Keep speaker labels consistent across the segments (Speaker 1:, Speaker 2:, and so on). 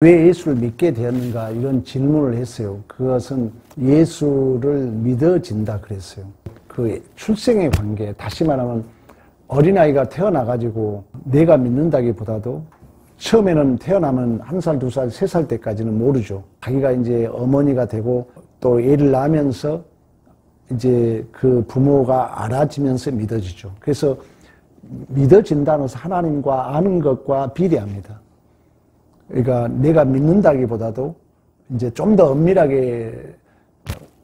Speaker 1: 왜 예수를 믿게 되었는가 이런 질문을 했어요. 그것은 예수를 믿어진다 그랬어요. 그 출생의 관계, 다시 말하면 어린아이가 태어나가지고 내가 믿는다기보다도 처음에는 태어나면 1살, 2살, 3살 때까지는 모르죠. 자기가 이제 어머니가 되고 또 애를 낳으면서 이제 그 부모가 알아지면서 믿어지죠. 그래서 믿어진다는 것은 하나님과 아는 것과 비례합니다. 그러니까 내가 믿는다기보다도 이제 좀 더 엄밀하게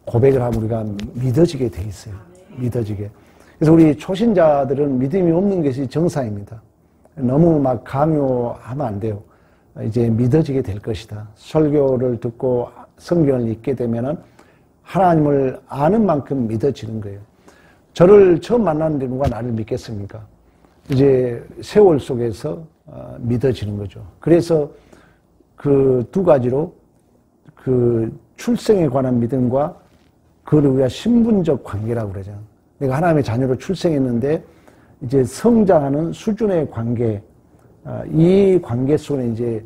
Speaker 1: 고백을 하면 우리가 믿어지게 돼 있어요. 믿어지게. 그래서 우리 초신자들은 믿음이 없는 것이 정상입니다. 너무 막 강요하면 안 돼요. 이제 믿어지게 될 것이다. 설교를 듣고 성경을 읽게 되면은 하나님을 아는 만큼 믿어지는 거예요. 저를 처음 만났는데 누가 나를 믿겠습니까? 이제 세월 속에서 믿어지는 거죠. 그래서 그 두 가지로 그 출생에 관한 믿음과 그걸 우리가 신분적 관계라고 그러잖아요. 내가 하나님의 자녀로 출생했는데 이제 성장하는 수준의 관계, 이 관계 속에 이제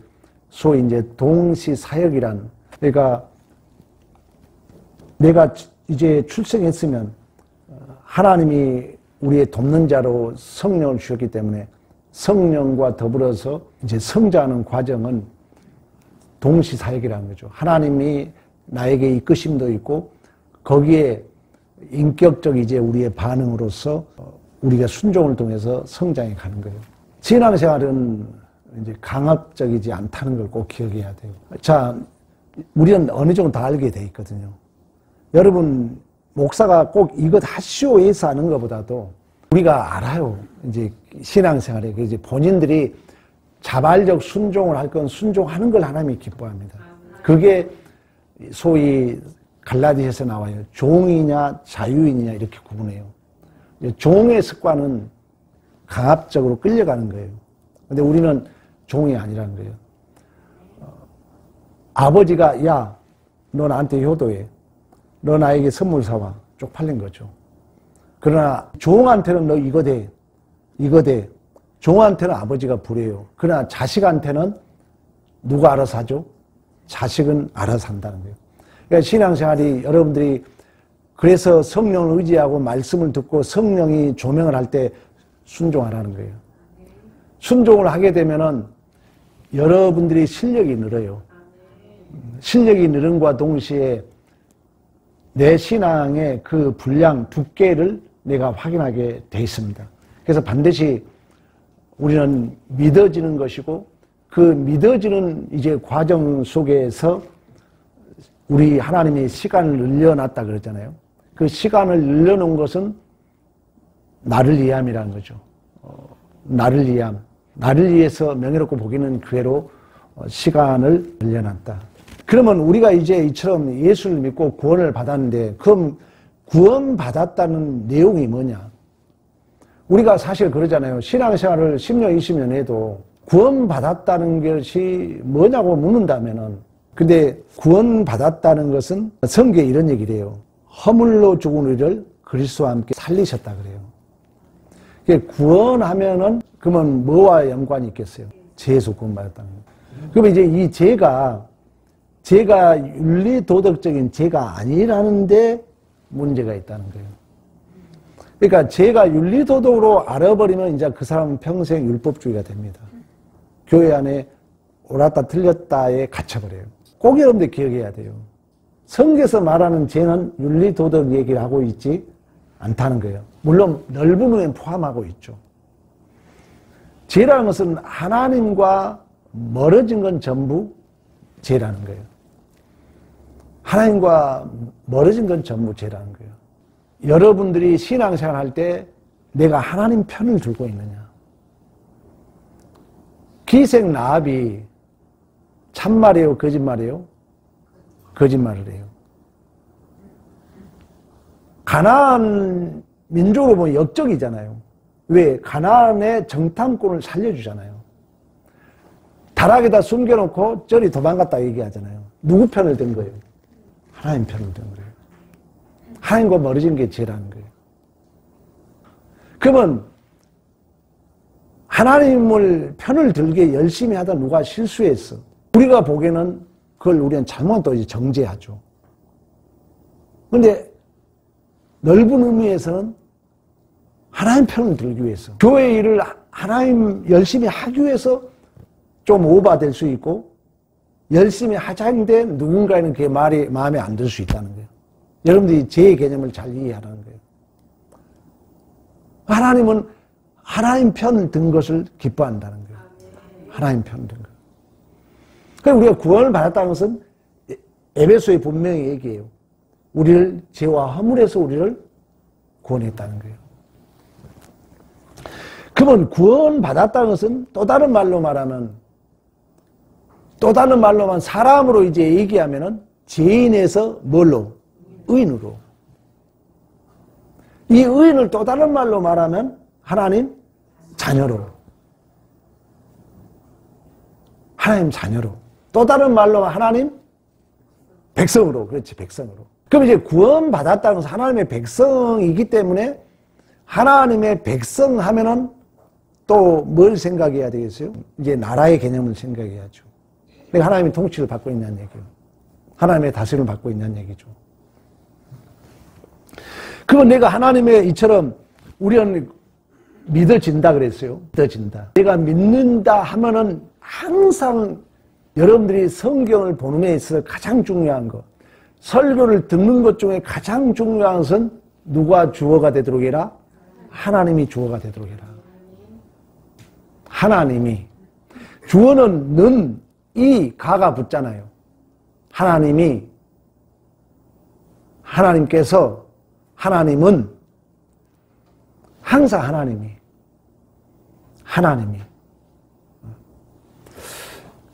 Speaker 1: 소위 이제 동시사역이란, 그러니까 내가 이제 출생했으면 하나님이 우리의 돕는 자로 성령을 주셨기 때문에 성령과 더불어서 이제 성장하는 과정은 동시사역이라는 거죠. 하나님이 나에게 이끄심도 있고 거기에 인격적 이제 우리의 반응으로서 우리가 순종을 통해서 성장해 가는 거예요. 신앙생활은 이제 강압적이지 않다는 걸 꼭 기억해야 돼요. 자, 우리는 어느 정도 다 알게 돼 있거든요. 여러분, 목사가 꼭 이것 하시오 해서 하는 것보다도 우리가 알아요. 이제 신앙생활에 이제 본인들이 자발적 순종을 할 건 순종하는 걸 하나님이 기뻐합니다. 그게 소위 갈라디아서에서 나와요. 종이냐 자유인이냐 이렇게 구분해요. 종의 습관은 강압적으로 끌려가는 거예요. 근데 우리는 종이 아니라는 거예요. 아버지가 야, 너 나한테 효도해. 너 나에게 선물 사와. 쪽팔린 거죠. 그러나 종한테는 너 이거 돼. 이거 돼. 종한테는 아버지가 부려요. 그러나 자식한테는 누가 알아서 하죠? 자식은 알아서 한다는 거예요. 그러니까 신앙생활이 여러분들이 그래서 성령을 의지하고 말씀을 듣고 성령이 조명을 할 때 순종하라는 거예요. 순종을 하게 되면은 여러분들이 실력이 늘어요. 실력이 늘음과 동시에 내 신앙의 그 분량, 두께를 내가 확인하게 돼 있습니다. 그래서 반드시 우리는 믿어지는 것이고 그 믿어지는 이제 과정 속에서 우리 하나님이 시간을 늘려놨다 그랬잖아요. 그 시간을 늘려놓은 것은 나를 위함이라는 거죠. 나를 위함. 나를 위해서 명예롭고 복 있는 교회로 시간을 늘려놨다. 그러면 우리가 이제 이처럼 예수를 믿고 구원을 받았는데 그럼 구원받았다는 내용이 뭐냐? 우리가 사실 그러잖아요. 신앙생활을 10년, 20년 해도 구원받았다는 것이 뭐냐고 묻는다면은 근데 구원받았다는 것은 성경에 이런 얘기를 해요. 허물로 죽은 우리를 그리스도와 함께 살리셨다 그래요. 구원하면은 그러면 뭐와 연관이 있겠어요? 죄에서 구원받았다는 거예요. 그러면 이제 이 죄가 윤리도덕적인 죄가 아니라는데 문제가 있다는 거예요. 그러니까 죄가 윤리도덕으로 알아버리면 이제 그 사람은 평생 율법주의가 됩니다. 교회 안에 옳았다 틀렸다에 갇혀버려요. 꼭 여러분들 기억해야 돼요. 성경에서 말하는 죄는 윤리도덕 얘기를 하고 있지 않다는 거예요. 물론 넓은 의미는 포함하고 있죠. 죄라는 것은 하나님과 멀어진 건 전부 죄라는 거예요. 하나님과 멀어진 건 전부 죄라는 거예요. 여러분들이 신앙생활 할 때 내가 하나님 편을 들고 있느냐? 기생나합이 참말이에요? 거짓말이에요? 거짓말을 해요. 가나안 민족으로 보면 역적이잖아요. 왜? 가나안의 정탐꾼을 살려주잖아요. 다락에다 숨겨놓고 저리 도망갔다 얘기하잖아요. 누구 편을 든 거예요? 하나님 편을 든 거예요. 하나님과 멀어진 게 죄라는 거예요. 그러면 하나님을 편을 들게 열심히 하다 누가 실수했어. 우리가 보기에는 그걸 우리는 잘못 또 이제 정죄하죠. 그런데 넓은 의미에서는 하나님 편을 들기 위해서, 교회 일을 하나님 열심히 하기 위해서 좀 오버될 수 있고, 열심히 하자는데 누군가는 그게 말이 마음에 안 들 수 있다는 거예요. 여러분들이 제 개념을 잘 이해하라는 거예요. 하나님은 하나님 편을 든 것을 기뻐한다는 거예요. 하나님 편을 든 것. 그러니까 우리가 구원을 받았다는 것은 에베소에 분명히 얘기해요. 우리를 죄와 허물에서 우리를 구원했다는 거예요. 그러면 구원 받았다는 것은 또 다른 말로 말하면, 또 다른 말로만 사람으로 이제 얘기하면은 죄인에서 뭘로? 의인으로. 이 의인을 또 다른 말로 말하면 하나님 자녀로. 하나님 자녀로. 또 다른 말로 하나님 백성으로. 그렇지, 백성으로. 그럼 이제 구원 받았다는 것은 하나님의 백성이기 때문에 하나님의 백성 하면은 또 뭘 생각해야 되겠어요? 이제 나라의 개념을 생각해야죠. 내가 하나님의 통치를 받고 있냐는 얘기예요. 하나님의 다스림을 받고 있냐는 얘기죠. 그러면 내가 하나님의 이처럼 우리는 믿어진다 그랬어요. 믿어진다. 내가 믿는다 하면은 항상 여러분들이 성경을 보는 데 있어서 가장 중요한 것, 설교를 듣는 것 중에 가장 중요한 것은 누가 주어가 되도록 해라? 하나님이 주어가 되도록 해라. 하나님이. 주어는 는, 이, 가가 붙잖아요. 하나님이, 하나님께서, 하나님은 항상 하나님이.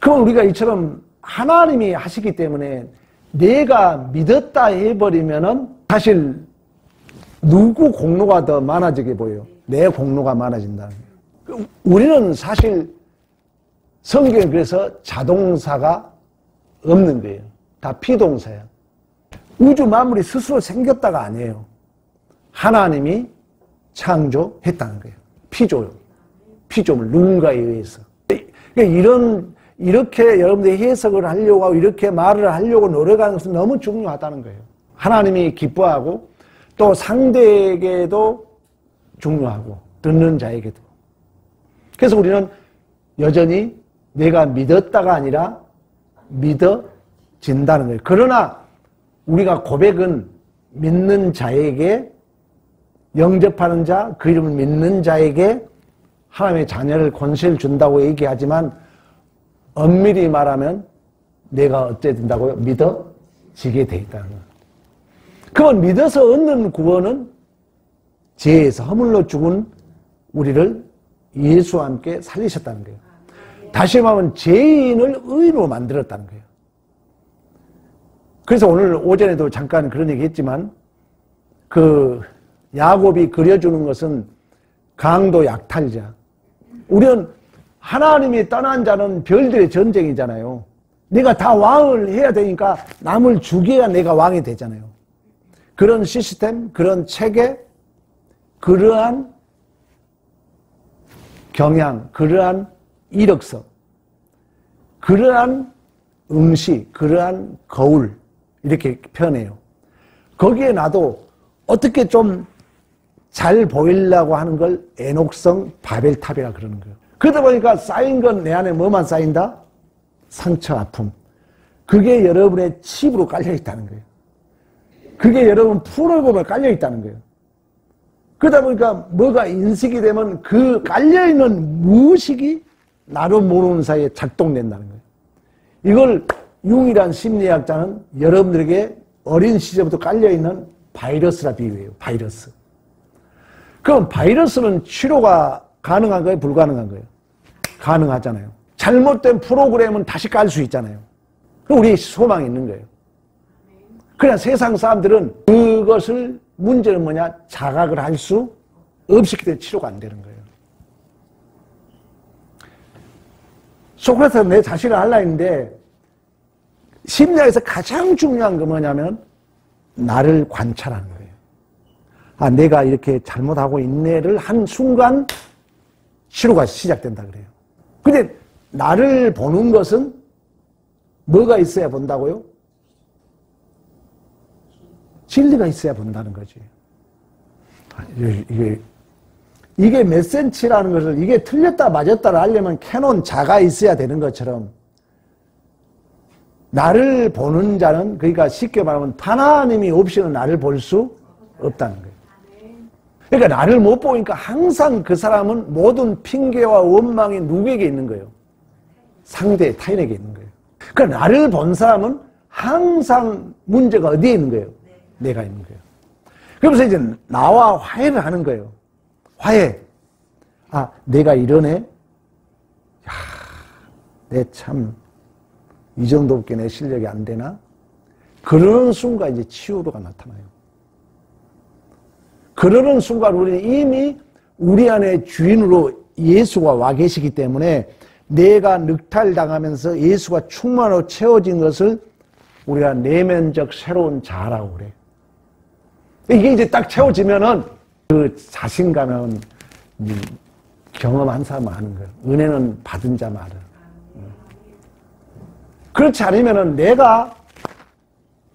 Speaker 1: 그럼 우리가 이처럼 하나님이 하시기 때문에 내가 믿었다 해버리면은 사실 누구 공로가 더 많아지게 보여요? 내 공로가 많아진다는 거예요. 우리는 사실 성경에 그래서 자동사가 없는 거예요. 다 피동사야. 우주 만물이 스스로 생겼다가 아니에요. 하나님이 창조했다는 거예요. 피조물, 누군가에 의해서. 이렇게 여러분들이 해석을 하려고 하고 이렇게 말을 하려고 노력하는 것은 너무 중요하다는 거예요. 하나님이 기뻐하고 또 상대에게도 중요하고 듣는 자에게도. 그래서 우리는 여전히 내가 믿었다가 아니라 믿어진다는 거예요. 그러나 우리가 고백은 믿는 자에게, 영접하는 자, 그 이름을 믿는 자에게 하나님의 자녀를 권세를 준다고 얘기하지만 엄밀히 말하면 내가 어째 된다고요? 믿어지게 돼 있다는 거예요. 그건 믿어서 얻는 구원은 죄에서 허물로 죽은 우리를 예수와 함께 살리셨다는 거예요. 다시 말하면 죄인을 의인으로 만들었다는 거예요. 그래서 오늘 오전에도 잠깐 그런 얘기 했지만 그 야곱이 그려주는 것은 강도 약탈자. 우리는 하나님이 떠난 자는 별들의 전쟁이잖아요. 내가 다 왕을 해야 되니까 남을 죽여야 내가 왕이 되잖아요. 그런 시스템, 그런 체계, 그러한 경향, 그러한 이력서, 그러한 응시, 그러한 거울 이렇게 표현해요. 거기에 나도 어떻게 좀 잘 보이려고 하는 걸 애녹성 바벨탑이라 그러는 거예요. 그러다 보니까 쌓인 건 내 안에 뭐만 쌓인다? 상처, 아픔. 그게 여러분의 칩으로 깔려 있다는 거예요. 그게 여러분 프로그램에 깔려 있다는 거예요. 그러다 보니까 뭐가 인식이 되면 그 깔려있는 무의식이 나도 모르는 사이에 작동된다는 거예요. 이걸 융이란 심리학자는 여러분들에게 어린 시절부터 깔려있는 바이러스라 비유해요. 바이러스. 그럼 바이러스는 치료가 가능한 거예요? 불가능한 거예요? 가능하잖아요. 잘못된 프로그램은 다시 깔 수 있잖아요. 그럼 우리 소망이 있는 거예요. 그냥 세상 사람들은 그것을 문제는 뭐냐? 자각을 할 수 없기 때문에 치료가 안 되는 거예요. 소크라테스는 내 자신을 알라 했는데 심리학에서 가장 중요한 건 뭐냐면 나를 관찰하는 거예요. 아, 내가 이렇게 잘못하고 있네를 한 순간 치료가 시작된다 그래요. 근데 나를 보는 것은 뭐가 있어야 본다고요? 진리가 있어야 본다는 거지. 이게 몇 센치라는 것을 이게 틀렸다 맞았다를 알려면 캐논 자가 있어야 되는 것처럼 나를 보는 자는 그러니까 쉽게 말하면 하나님이 없이는 나를 볼 수 없다는 거예요. 그러니까 나를 못 보니까 항상 그 사람은 모든 핑계와 원망이 누구에게 있는 거예요? 상대 타인에게 있는 거예요. 그러니까 나를 본 사람은 항상 문제가 어디에 있는 거예요? 내가 있는 거예요. 그러면서 이제 나와 화해를 하는 거예요. 화해. 아, 내가 이러네? 야, 내 참 이 정도밖에 내 실력이 안 되나? 그러는 순간 이제 치유도가 나타나요. 그러는 순간 우리는 이미 우리 안에 주인으로 예수가 와 계시기 때문에 내가 늑탈당하면서 예수가 충만하고 채워진 것을 우리가 내면적 새로운 자아라고 그래. 이게 이제 딱 채워지면은 그 자신감은 경험한 사람은 아는 거예요. 은혜는 받은 자만 알아요. 그렇지 않으면은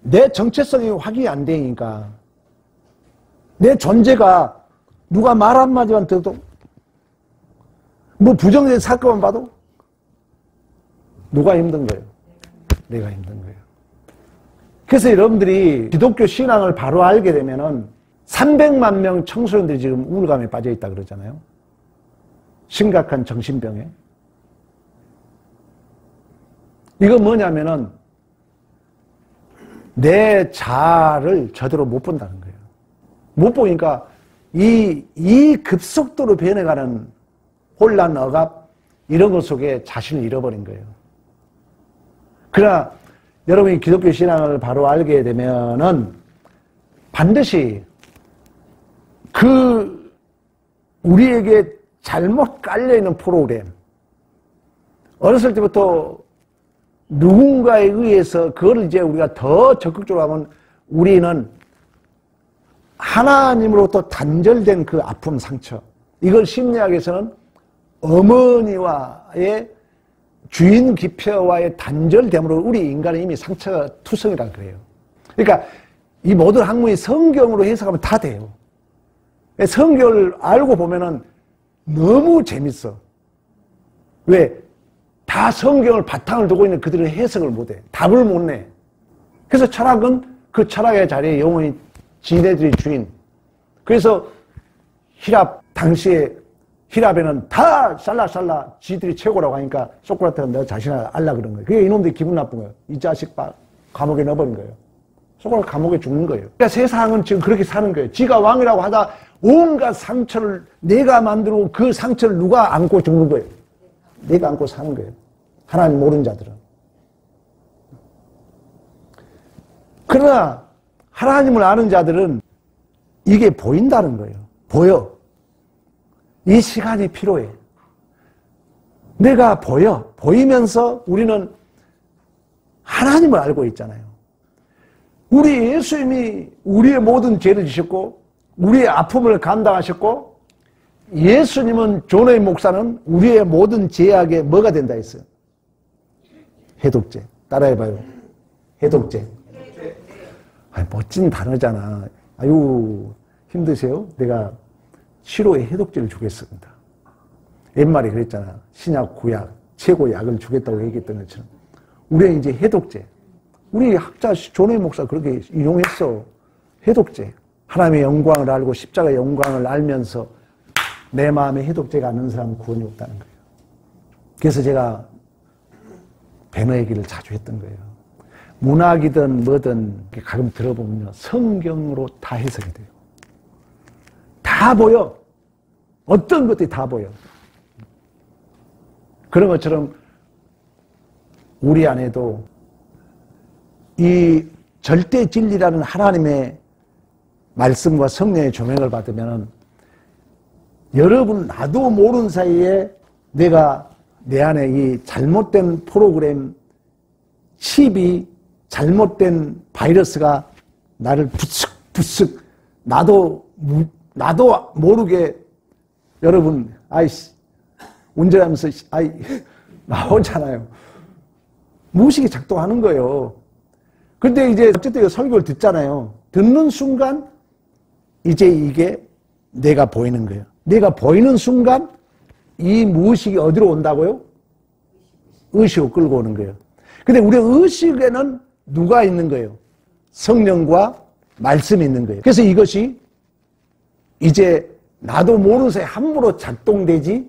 Speaker 1: 내 정체성이 확인이 안 되니까 내 존재가 누가 말 한마디만 들어도 뭐 부정적인 사건만 봐도 누가 힘든 거예요? 내가 힘든 거예요. 그래서 여러분들이 기독교 신앙을 바로 알게 되면은 300만 명 청소년들이 지금 우울감에 빠져 있다 그러잖아요. 심각한 정신병에. 이건 뭐냐면은 내 자아를 제대로 못 본다는 거예요. 못 보니까 이 급속도로 변해가는 혼란, 억압 이런 것 속에 자신을 잃어버린 거예요. 그러나 여러분이 기독교 신앙을 바로 알게 되면은 반드시 우리에게 잘못 깔려있는 프로그램, 어렸을 때부터 누군가에 의해서 그걸 이제 우리가 더 적극적으로 하면 우리는 하나님으로부터 단절된 그 아픔, 상처, 이걸 심리학에서는 어머니와의 주인 기표와의 단절됨으로 우리 인간은 이미 상처가 투성이라 그래요. 그러니까 이 모든 학문이 성경으로 해석하면 다 돼요. 성경을 알고 보면은 너무 재밌어. 왜? 다 성경을 바탕을 두고 있는 그들은 해석을 못해. 답을 못 내. 그래서 철학은 그 철학의 자리에 영원히 지네들이 주인. 그래서 당시에 히랍에는 다 살라 지들이 최고라고 하니까 소크라테가 너 자신을 알라 그런 거예요. 그게 이놈들이 기분 나쁜 거예요. 이 자식 감옥에 넣어버린 거예요. 소크라테 감옥에 죽는 거예요. 그러니까 세상은 지금 그렇게 사는 거예요. 지가 왕이라고 하다 온갖 상처를 내가 만들고 그 상처를 누가 안고 죽는 거예요. 내가 안고 사는 거예요. 하나님 모르는 자들은. 그러나 하나님을 아는 자들은 이게 보인다는 거예요. 보여. 이 시간이 필요해. 내가 보여. 보이면서 우리는 하나님을 알고 있잖아요. 우리 예수님이 우리의 모든 죄를 지셨고 우리의 아픔을 감당하셨고 예수님은 존의 목사는 우리의 모든 죄악에 뭐가 된다 했어요? 해독제. 따라해봐요. 해독제. 아니, 멋진 단어잖아. 아유, 힘드세요? 내가 치료에 해독제를 주겠습니다. 옛말에 그랬잖아. 신약, 구약, 최고 약을 주겠다고 얘기했던 것처럼. 우리는 이제 해독제. 우리 학자 존의 목사 그렇게 인용했어. 해독제. 하나님의 영광을 알고 십자가의 영광을 알면서 내 마음에 해독제가 않는 사람은 구원이 없다는 거예요. 그래서 제가 배너 얘기를 자주 했던 거예요. 문학이든 뭐든 가끔 들어보면요. 성경으로 다 해석이 돼요. 다 보여. 어떤 것들이 다 보여. 그런 것처럼 우리 안에도 이 절대 진리라는 하나님의 말씀과 성령의 조명을 받으면 여러분 나도 모르는 사이에 내가 내 안에 이 잘못된 프로그램 칩이 잘못된 바이러스가 나를 부쓱부쓱 나도 모르게 여러분 운전하면서 나오잖아요. 무의식이 작동하는 거예요. 근데 이제 어쨌든 설교를 듣잖아요. 듣는 순간 이제 이게 내가 보이는 거예요. 내가 보이는 순간 이 무의식이 어디로 온다고요? 의식으로 끌고 오는 거예요. 근데 우리 의식에는 누가 있는 거예요? 성령과 말씀이 있는 거예요. 그래서 이것이 이제 나도 모르는 사이에 함부로 작동되지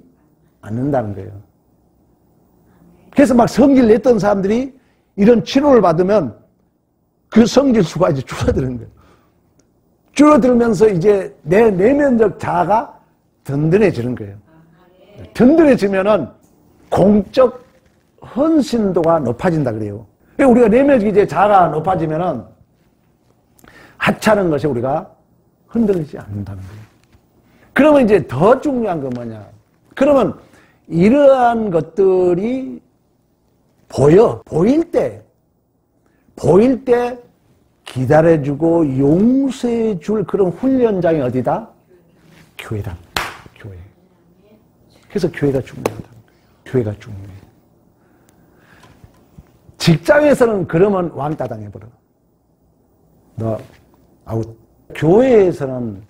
Speaker 1: 않는다는 거예요. 그래서 막 성질 냈던 사람들이 이런 치료를 받으면 그 성질 수가 이제 줄어드는 거예요. 줄어들면서 이제 내 내면적 자아가 든든해지는 거예요. 든든해지면은 공적 헌신도가 높아진다 그래요. 우리가 내면적 이제 자아가 높아지면은 하찮은 것에 우리가 흔들리지 않는다는 거예요. 그러면 이제 더 중요한 건 뭐냐? 그러면 이러한 것들이 보일 때 기다려주고 용서해줄 그런 훈련장이 어디다? 교회다. 교회. 그래서 교회가 중요하다. 교회가 중요해. 직장에서는 그러면 왕따 당해버려. 너 아웃. 교회에서는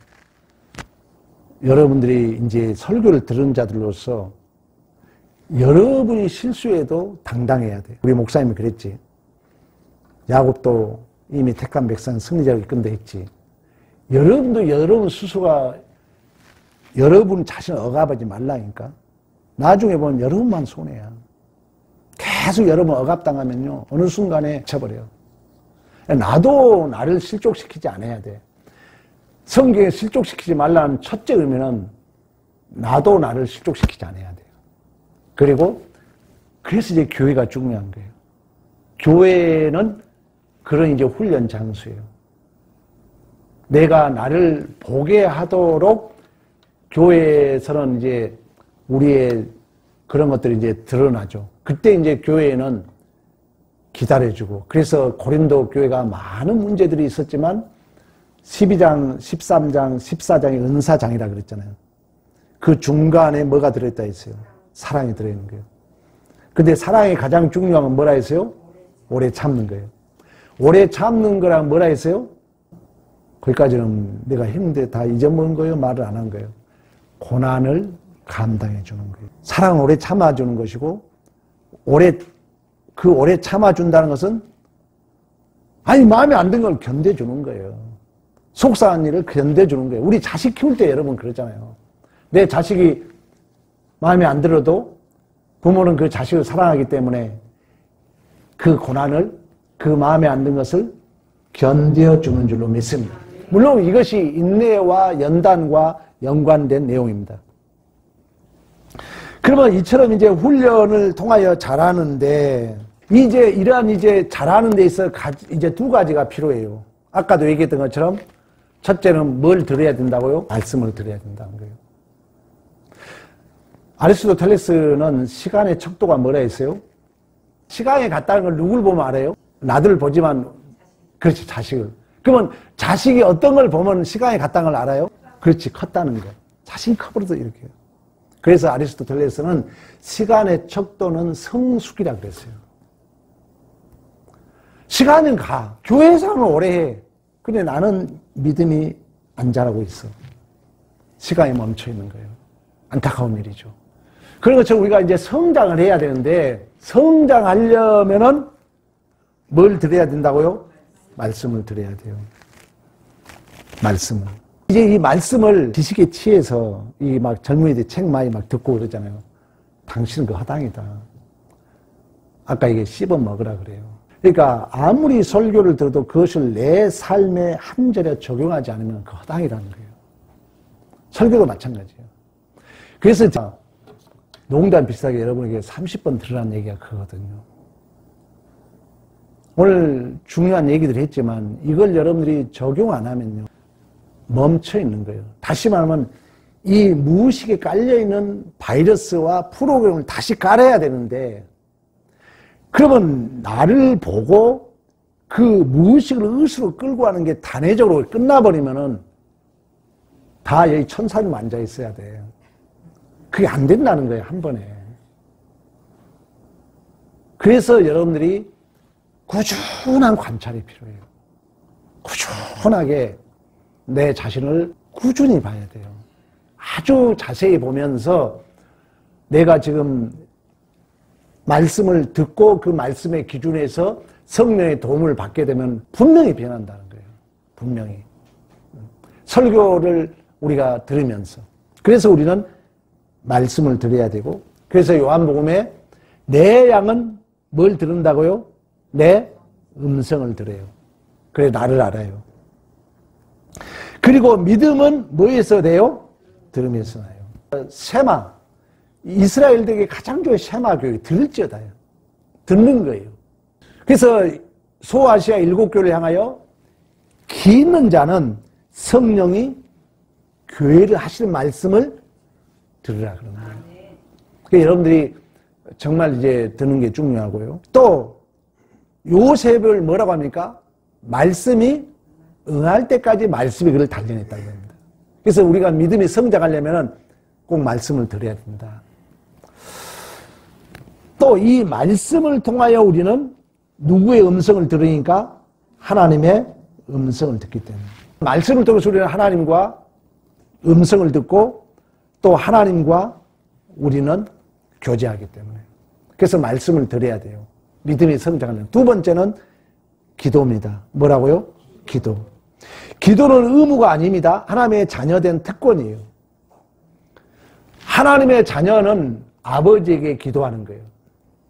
Speaker 1: 여러분들이 이제 설교를 들은 자들로서 여러분이 실수해도 당당해야 돼. 우리 목사님이 그랬지. 야곱도 이미 택한 백성 승리자로 이끈다 했지. 여러분도 여러분 스스로가 여러분 자신을 억압하지 말라니까. 나중에 보면 여러분만 손해야. 계속 여러분 억압당하면요 어느 순간에 쳐버려요. 나도 나를 실족시키지 않아야 돼. 성경에 실족시키지 말라는 첫째 의미는 나도 나를 실족시키지 않아야 돼요. 그리고 그래서 이제 교회가 중요한 거예요. 교회는 그런 이제 훈련 장소예요. 내가 나를 보게 하도록 교회에서는 이제 우리의 그런 것들이 이제 드러나죠. 그때 이제 교회에는 기다려주고, 그래서 고린도 교회가 많은 문제들이 있었지만 12장, 13장, 14장이 은사장이라 그랬잖아요. 그 중간에 뭐가 들어있다 했어요? 사랑이 들어있는 거예요. 근데 사랑이 가장 중요한 건 뭐라 했어요? 오래 참는 거예요. 오래 참는 거랑 뭐라 했어요? 거기까지는 내가 했는데 다 잊어먹은 거예요? 말을 안 한 거예요? 고난을 감당해 주는 거예요. 사랑을 오래 참아주는 것이고, 오래 참아준다는 것은, 아니, 마음에 안 든 걸 견뎌주는 거예요. 속상한 일을 견뎌주는 거예요. 우리 자식 키울 때 여러분 그러잖아요. 내 자식이 마음에 안 들어도 부모는 그 자식을 사랑하기 때문에 그 고난을, 그 마음에 안 든 것을 견뎌주는 줄로 믿습니다. 물론 이것이 인내와 연단과 연관된 내용입니다. 그러면 이처럼 이제 훈련을 통하여 잘하는데, 이제 이러한 이제 잘하는 데 있어 이제 두 가지가 필요해요. 아까도 얘기했던 것처럼 첫째는 뭘 들어야 된다고요? 말씀을 들어야 된다는 거예요. 아리스토텔레스는 시간의 척도가 뭐라 했어요? 시간에 갔다는 걸 누굴 보면 알아요? 나들 보지만, 그렇지, 자식을. 그러면 자식이 어떤 걸 보면 시간에 갔다는 걸 알아요? 그렇지, 컸다는 거. 자식이 커버려도 이렇게 해요. 그래서 아리스토텔레스는 시간의 척도는 성숙이라고 그랬어요. 시간은 가. 교회에서는 오래 해. 근데 나는 믿음이 안 자라고 있어. 시간이 멈춰 있는 거예요. 안타까운 일이죠. 그런 것처럼 우리가 이제 성장을 해야 되는데, 성장하려면은 뭘 들어야 된다고요? 말씀을 들어야 돼요. 말씀을. 이제 이 말씀을 지식에 취해서 이 막 젊은이들 책 많이 막 듣고 그러잖아요. 당신은 그 허당이다. 아까 이게 씹어 먹으라 그래요. 그러니까 아무리 설교를 들어도 그것을 내 삶에 한 절에 적용하지 않으면 그 허당이라는 거예요. 설교도 마찬가지예요. 그래서 농담 비슷하게 여러분에게 30번 들으라는 얘기가 그거거든요. 오늘 중요한 얘기들 했지만 이걸 여러분들이 적용 안 하면요, 멈춰 있는 거예요. 다시 말하면 이 무의식에 깔려있는 바이러스와 프로그램을 다시 깔아야 되는데, 그러면 나를 보고 그 무의식을 의식으로 끌고 가는 게 단회적으로 끝나버리면은 다 여기 천사님 앉아 있어야 돼. 그게 안 된다는 거예요, 한 번에. 그래서 여러분들이 꾸준한 관찰이 필요해요. 꾸준하게 내 자신을 꾸준히 봐야 돼요. 아주 자세히 보면서 내가 지금 말씀을 듣고 그 말씀의 기준에서 성령의 도움을 받게 되면 분명히 변한다는 거예요. 분명히. 설교를 우리가 들으면서. 그래서 우리는 말씀을 들어야 되고, 그래서 요한복음에 내 양은 뭘 들은다고요? 내 음성을 들어요. 그래 나를 알아요. 그리고 믿음은 뭐에서 돼요? 들으면서 나요. 세마, 이스라엘들에게 가장 좋은 세마 교육, 들을지어다요. 듣는 거예요. 그래서 소아시아 7교를 향하여 기 있는 자는 성령이 교회를 하시는 말씀을 들으라 그러는 거예요. 그러니까 여러분들이 정말 이제 듣는 게 중요하고요. 또 요셉을 뭐라고 합니까? 말씀이 응할 때까지 말씀이 그를 단련했다고 합니다. 그래서 우리가 믿음이 성장하려면 꼭 말씀을 들어야 된다. 또 이 말씀을 통하여 우리는 누구의 음성을 들으니까? 하나님의 음성을 듣기 때문에. 말씀을 통해서 우리는 하나님과 음성을 듣고 또 하나님과 우리는 교제하기 때문에. 그래서 말씀을 들어야 돼요. 믿음이 성장하는. 두 번째는 기도입니다. 뭐라고요? 기도. 기도는 의무가 아닙니다. 하나님의 자녀된 특권이에요. 하나님의 자녀는 아버지에게 기도하는 거예요.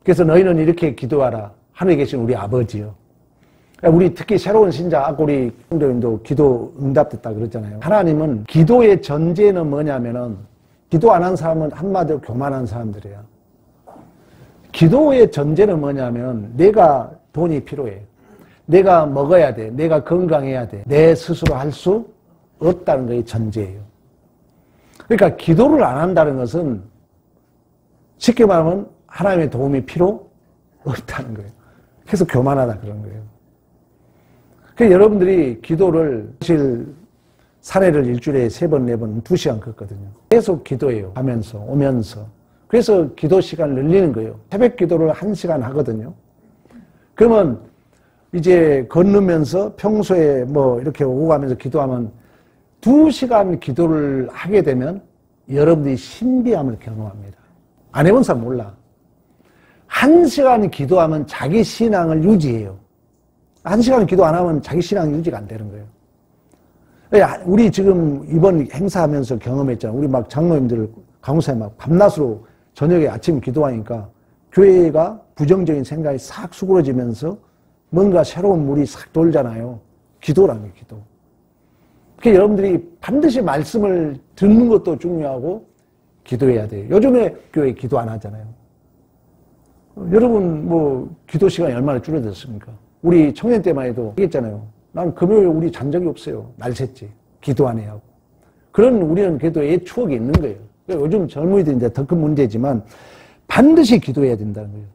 Speaker 1: 그래서 너희는 이렇게 기도하라. 하늘에 계신 우리 아버지요. 우리 특히 새로운 신자, 아까 우리 성도님도 기도 응답됐다 그랬잖아요. 하나님은 기도의 전제는 뭐냐면은 기도 안 한 사람은 한마디로 교만한 사람들이에요. 기도의 전제는 뭐냐면 내가 돈이 필요해. 내가 먹어야 돼. 내가 건강해야 돼. 내 스스로 할 수 없다는 것이 전제예요. 그러니까 기도를 안 한다는 것은 쉽게 말하면 하나님의 도움이 필요 없다는 거예요. 그래서 교만하다 그런 거예요. 그래서 여러분들이 기도를 사실 사례를 일주일에 3번, 4번, 2시간 걷거든요. 계속 기도해요. 가면서, 오면서. 그래서 기도 시간을 늘리는 거예요. 새벽 기도를 1시간 하거든요. 그러면 이제 건너면서 평소에 뭐 이렇게 오고 가면서 기도하면 2시간 기도를 하게 되면 여러분들이 신비함을 경험합니다. 안 해본 사람 몰라. 1시간 기도하면 자기 신앙을 유지해요. 1시간 기도 안 하면 자기 신앙 유지가 안 되는 거예요. 우리 지금 이번 행사하면서 경험했잖아요. 우리 막 장로님들, 강사님 막 밤낮으로 저녁에 아침 기도하니까 교회가 부정적인 생각이 싹 수그러지면서 뭔가 새로운 물이 싹 돌잖아요. 기도라는 게 기도. 그러니까 여러분들이 반드시 말씀을 듣는 것도 중요하고 기도해야 돼요. 요즘에 교회 기도 안 하잖아요. 여러분 뭐 기도 시간이 얼마나 줄어들었습니까? 우리 청년 때만 해도 얘기했잖아요. 난 금요일 우리 잔 적이 없어요. 날 샜지. 기도 안 해야 하고. 그런 우리는 그래도 옛 추억이 있는 거예요. 요즘 젊은이들이 이제 더 큰 문제지만 반드시 기도해야 된다는 거예요.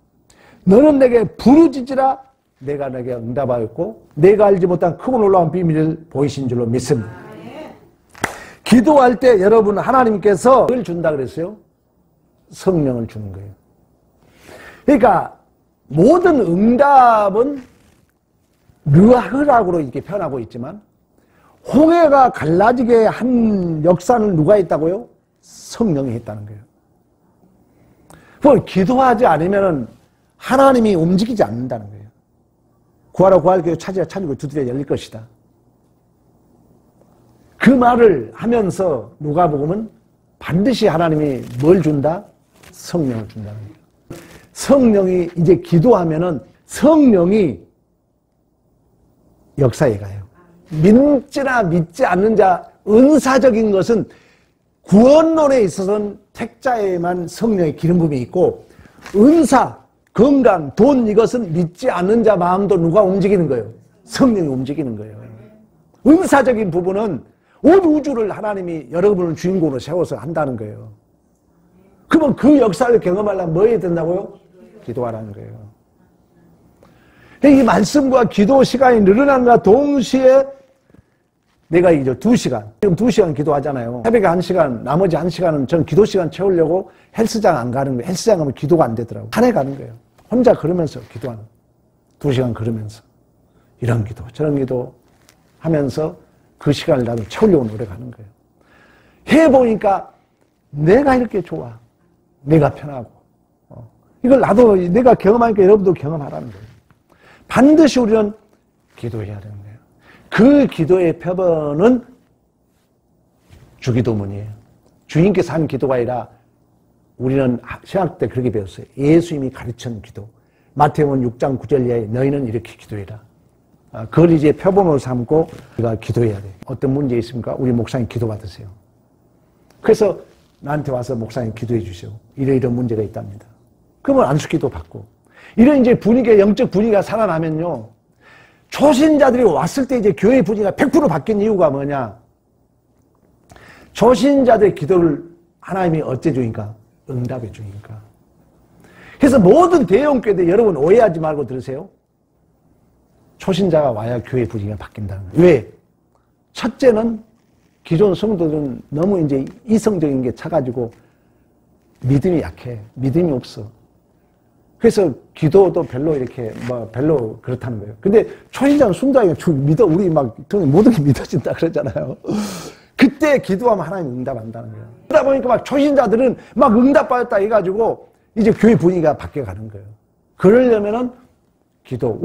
Speaker 1: 너는 내게 부르짖으라 내가 내게 응답하였고 내가 알지 못한 크고 놀라운 비밀을 보이신 줄로 믿습니다. 기도할 때 여러분 하나님께서 뭘 준다 그랬어요? 성령을 주는 거예요. 그러니까 모든 응답은 르하흐락으로 이렇게 표현하고 있지만 홍해가 갈라지게 한 역사는 누가 했다고요? 성령이 했다는 거예요. 그걸 기도하지 않으면 하나님이 움직이지 않는다는 거예요. 구하라 구하라 찾으라 찾으고 두드려 열릴 것이다. 그 말을 하면서 누가복음은 반드시 하나님이 뭘 준다? 성령을 준다는 거예요. 성령이 이제 기도하면은 성령이 역사에 가요. 믿지나 믿지 않는 자, 은사적인 것은 구원론에 있어서는 택자에만 성령의 기름 부음이 있고 은사, 건강, 돈 이것은 믿지 않는 자 마음도 누가 움직이는 거예요? 성령이 움직이는 거예요. 은사적인 부분은 온 우주를 하나님이 여러분을 주인공으로 세워서 한다는 거예요. 그러면 그 역사를 경험하려면 뭐 해야 된다고요? 기도하라는 거예요. 이 말씀과 기도 시간이 늘어난과 동시에 내가 이제 2시간, 지금 2시간 기도하잖아요. 새벽에 1시간, 나머지 1시간은 전 기도 시간 채우려고 헬스장 안 가는 거예요. 헬스장 가면 기도가 안 되더라고요. 산에 가는 거예요. 혼자 걸으면서 기도하는 거예요. 2시간 걸으면서 이런 기도 저런 기도 하면서 그 시간을 나도 채우려고 노력하는 거예요. 해보니까 내가 이렇게 좋아. 내가 편하고. 이걸 나도 내가 경험하니까 여러분도 경험하라는 거예요. 반드시 우리는 기도해야 되는 거예요. 그 기도의 표본은 주기도문이에요. 주님께서 한 기도가 아니라 우리는 신학 때 그렇게 배웠어요. 예수님이 가르친 기도. 마태복음 6장 9절 이하에 너희는 이렇게 기도해라. 그걸 이제 표본으로 삼고 우리가 기도해야 돼요. 어떤 문제 있습니까? 우리 목사님 기도받으세요. 그래서 나한테 와서 목사님 기도해 주세요. 이런 문제가 있답니다. 그러면 안수기도 받고. 이런 이제 분위기가, 영적 분위기가 살아나면요. 초신자들이 왔을 때 이제 교회 분위기가 100% 바뀐 이유가 뭐냐? 초신자들의 기도를 하나님이 어째 주니까? 응답해 주니까. 그래서 모든 대형교회들 여러분 오해하지 말고 들으세요. 초신자가 와야 교회 분위기가 바뀐다는 거예요. 왜? 첫째는 기존 성도들은 너무 이제 이성적인 게 차가지고 믿음이 약해. 믿음이 없어. 그래서 기도도 별로 이렇게 별로 그렇다는 거예요. 근데 초신자는 순도하게 믿어. 우리 막 모든 게 믿어진다 그러잖아요. 그때 기도하면 하나님 응답한다는 거예요. 그러다 보니까 막 초신자들은 막 응답받았다 해가지고 이제 교회 분위기가 바뀌어가는 거예요. 그러려면은 기도.